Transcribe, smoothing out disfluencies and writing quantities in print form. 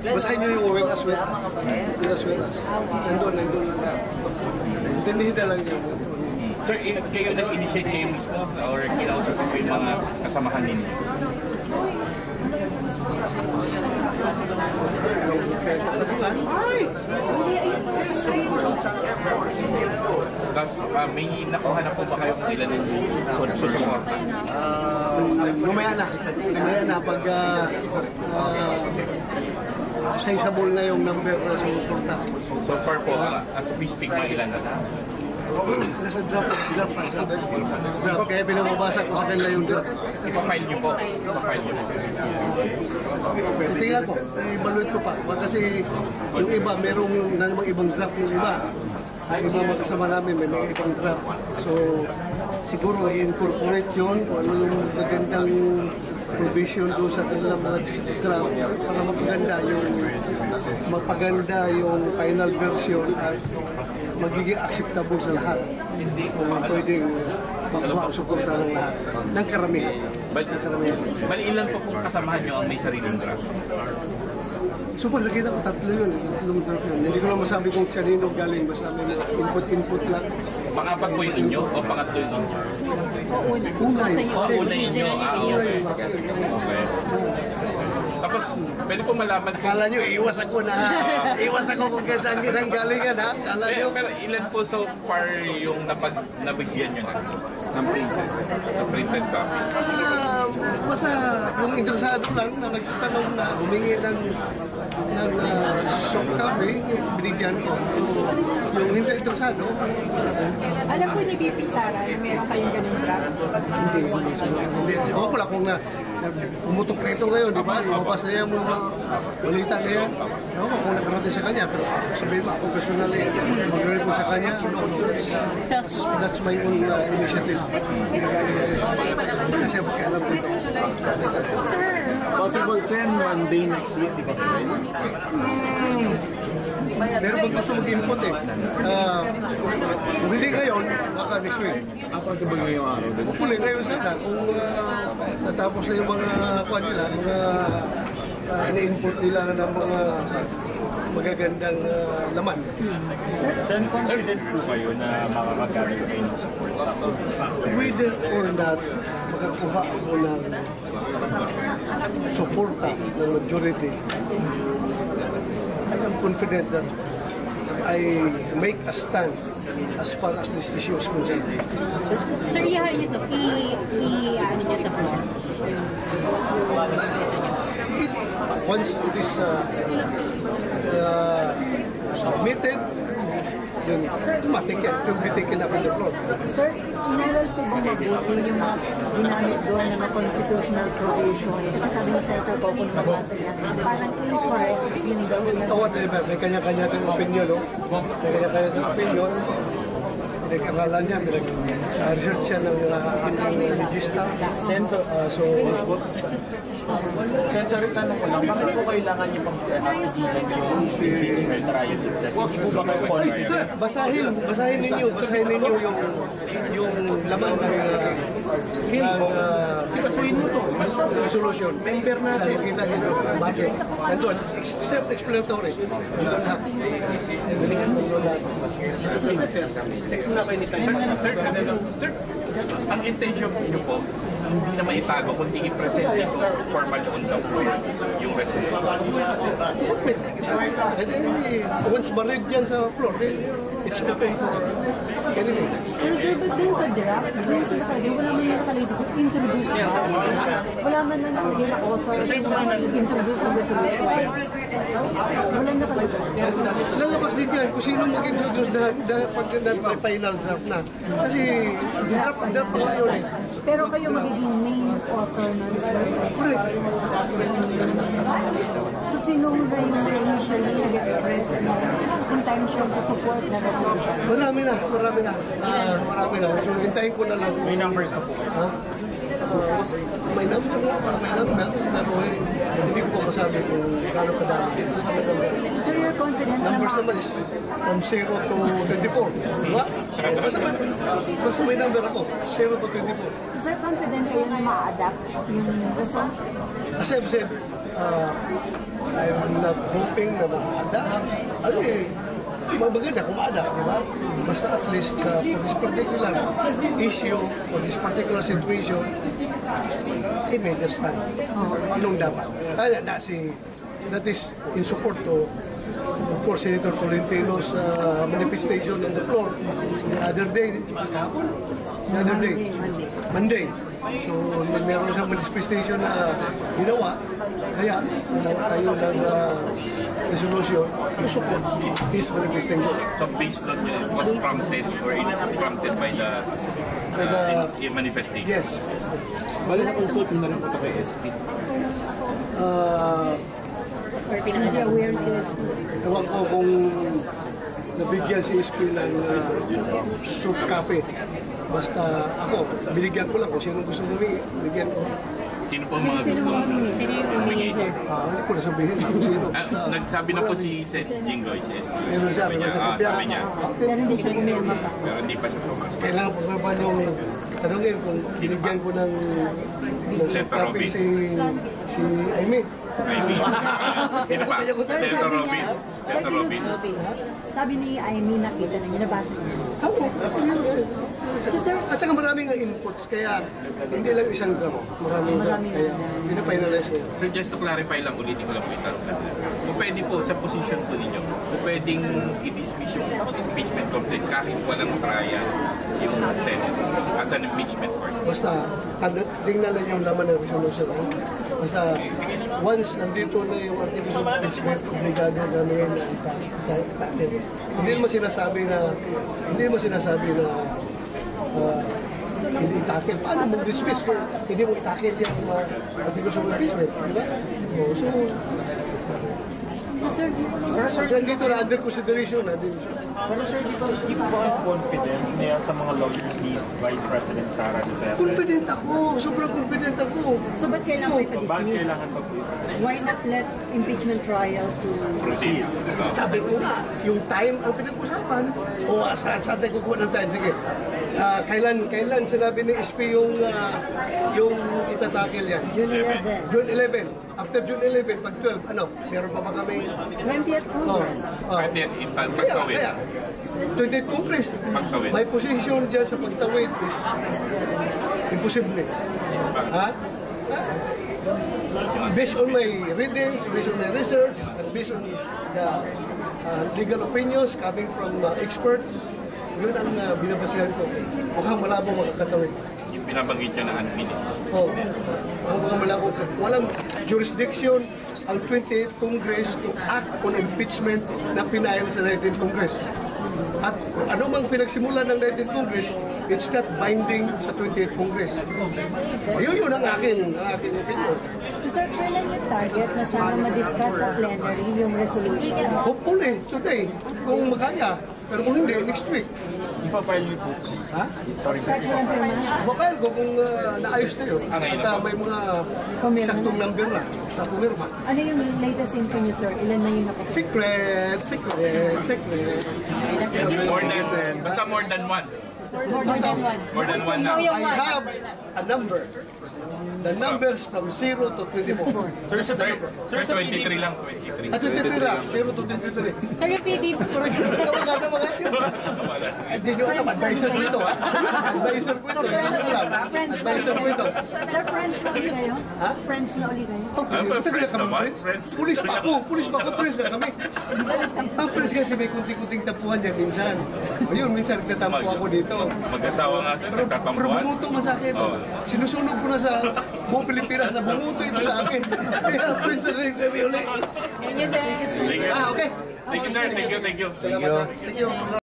Basahin nyo yung with us. Nandun na. Intindihin na lang yun. Sir, kayo nag-initiate kayo mismo or kinausap ko yung mga kasamahan ninyo? Tapos may nakuha na po ba kayong ilan yung susuporta? Mamaya na pag sizeable na yung number na sumuporta. So far po, as we speak, may ilan na? Nasa draft. Kaya pinamabasa ko sa kanila yung draft. Ipa-file niyo po. Tingnan ko, i-evaluate ko pa. Kasi yung iba, merong na namang ibang draft yung iba. Ang iba makasama namin, may mga ibang draft. So, siguro i-incorporate yun kung ano yung magandang provision doon sa kanilang mga draft para mapaganda yung final version at magiging acceptable sa lahat. Kung pwedeng makuha ang suporta ng lahat. Ng karamihan. Bali ilan po kung kasamahan nyo ang may sariling draft? Super, nakita ko tatlo yun. Tatlong draft yun. Hindi ko lang masabi kung kanino galing. Basta may input lang. Pang-apat po yung inyo o pangatlo yung inyo? Una inyo. Okay. Tapos, pwede po malaman kung... Kala nyo, iwas ako iwas ako kung saan galingan ha. Kala nyo. Pero ilan po so far yung nabigyan nyo na printed copy? Basta kung interesado lang na nagtanong na humingi ng soft copy, binigyan ko. Yung hindi interesado, alam po ni BP Sara, meron kayong ganun draft? Hindi. Ako ko lang kung pumutok na ito ngayon, di ba? Lumabas na yan mga balita na yan. Ako kung nakarating sa kanya, pero sabihin mo, ako personally, mag-read ko sa kanya, that's my own initiative. Kasi pagkaalam ko ito. Possible send one day next week, di ba? Meron pag gusto mag-input eh. Kung hindi ngayon, baka next week. Possible ngayong araw din. Hopefully ngayon sana, kung natapos na yung mga kuha nila, mga ina-input nila ng mga magagandang laman. Sir, confident po kayo na makakagamit kayo ng support? Whether or not makakuha ako ng suporta ng majority, I am confident that I make a stand as far as this issue is concerned. Sir, Yusuf, ano niya sa floor? Once it is submitted, then automatic yan. It will be taken up in the floor. Sir, inaral po sa mabuti yung mga ginamit doon na constitutional provision. Kasi sabi ni Senator Coco na mabasa niya, parang incorrect yung daw. So whatever, may kanya-kanya tayong opinion, no? May kanya-kanya tayong opinion. Pinag-aralan niya, research siya ng ating legista. Sensory tanong ko lang, bakit po kailangan niyo pang-apisilan yung impeachment trial itself? Hindi po ba kayo confident? Basahin ninyo yung laman ng resolution. Member natin. Sa nakita nyo, bakit? Nandun, self-explanatory. Nandun lahat. Next muna kayo ni Sir, ang intention niyo po, hindi na maitago, kundi i-present yung formal on the floor, yung resolution. Once ma-read yan sa floor, it's open for anything. Pero sir, but dun sa draft, dun sa nakalagay, wala man yung nakalagay kung introduce na. Wala man na nakalagay na offer na introduce ang resolution. Wala nakalagay. Lalabas din yan kung sino mag-introduce pagka may final draft na. Kasi draft pa lang yun. Pero kayo magiging main author na resolution. Correct. So sino mo ba yung initially nag-express na intention to support na resolution? Marami na. So, hintayin ko na lang. May numbers na po. Ha? May number, pero hindi ko pa masabi kung gano'ng kadami. Sir, you're confident na Numbers naman is from 0 to 24. Diba? Basta may number ako, 0 to 24. So sir, confident kayo na ma-adapt yung resolution? As I've said, I'm not hoping na mag-ada. Ano eh, maganda kung maada, di ba? Basta at least for this particular issue, for this particular situation, I made a stand. Anong dapat? Kaya that is in support to, of course, Senator Tolentino's manifestation on the floor the other day, kahapon? The other day? Monday. So, meron siyang manifestation na ginawa, kaya ginawa tayo ng resolution to support his manifestation. So based on it was prompted or it prompted by the manifestation? Yes. Bali na consult mo na rin po ito kay SP. Hindi aware si SP. Ewan ko kung nabigyan si SP ng soup cafe. Basta ako, binigyan ko lang kung sino gusto humingi, binigyan ko. Sino po ang mga gusto? Sino yung humingi, sir? Hindi ko na sabihin kung sino. Basta, Nagsabi na po si Seth Jinggoy, si SG. meron siya, meron siya. Sabi niya, Pero hindi siya pumirma pa. pero hindi pa siya pumasok. Kailangan po ba yung tanongin kung binigyan ko ng soup cafe si Aimee. Maybe. Sino pa? Senator Robin. Senator Robin. Sabi ni Amy, nakita na niya, nabasa niya. Ako meron siya. So, sir, At saka maraming inputs, kaya hindi lang isang gram. Maraming kaya pinapinalize niya. So just to clarify lang, ulitin ko lang po yung tanong natin. Kung pwede po sa position po ninyo, kung pwedeng i-dismiss yung impeachment complaint kahit walang trial yung Senate as an impeachment court. Basta, tingnan lang yung laman ng resolution. Basta, once nandito na yung articles of impeachment, obligado namin na itakin. Hindi naman sinasabi na hindi itakil. Paano mag-dismiss kung hindi mo itakil yung articles of impeachment? Di ba? So, dito na under consideration natin siya. Pero sir, di po ba kayo confident na sa mga lawyers ni Vice President Sara Duterte? Confident ako. Sobrang confident ako. so ba't kailangan Bakit ipa-dismiss? kailangan pa po ito? Why not let impeachment trial to Proceed. Sabi ko nga, yung time ang pinag-usapan. O saan tayo kukuha ng time? Sige. Kailan sinabi ni SP yung itatakil yan? June 11? June 11. After June 11, pag 12, meron pa ba kami? 20th Congress. Pwede ipagpagtawid. Kaya, 28th Congress. Pagtawid. May position dyan sa pagtawid is imposible. Ha? Based on my readings, based on my research, and based on the legal opinions coming from experts, yun ang binabasihan ko. Mukhang malabo makakatawid. Yung binabanggit niya na unfinished. Oh, ang mga malabo. Walang jurisdiction ang 28th Congress to act on impeachment na pinayal sa 19th Congress. At ano mang pinagsimula ng 19th Congress, it's not binding sa 28th Congress. Yun ang aking opinion. So, sir, kailan yung target na sana ma-discuss sa plenary yung resolution? Hopefully, today, kung makaya. Pero kung hindi, next week. Ipa-file niyo po. Ha? Kahit walang pirma? Mapayal ko kung naayos na yun. At may mga saktong number na pumirma. Ano yung latest info niyo, sir? Ilan na yung nakapag? Secret. Basta more than one. More than one. More than one na. I have a number. The numbers from 0 to 24. Sir, 23 lang. 23. At 23 lang, 0 to 23. Sir, yung PDP. Pero tawag mga yun. Hindi nyo alam, advisor ko ito ha. Advisor ko ito, hindi nyo alam. Advisor ko ito. Sir, friends na uli kayo? Ha? Friends na uli kayo? Matagal na kami, friends. Pulis pa ako, friends na kami. Ang friends kasi may kunting-kunting tampuhan yan minsan. Ayun, minsan nagtatampo ako dito. Mag-asawa nga sir, Pero nagtatampuan. bumuto nga sa akin. Sinusunog ko na sa buong Pilipinas na bumuto ito sa akin. Kaya friends na rin kami uli. Thank you, sir. Thank you. Okay. Thank you, sir. Thank you. Thank you.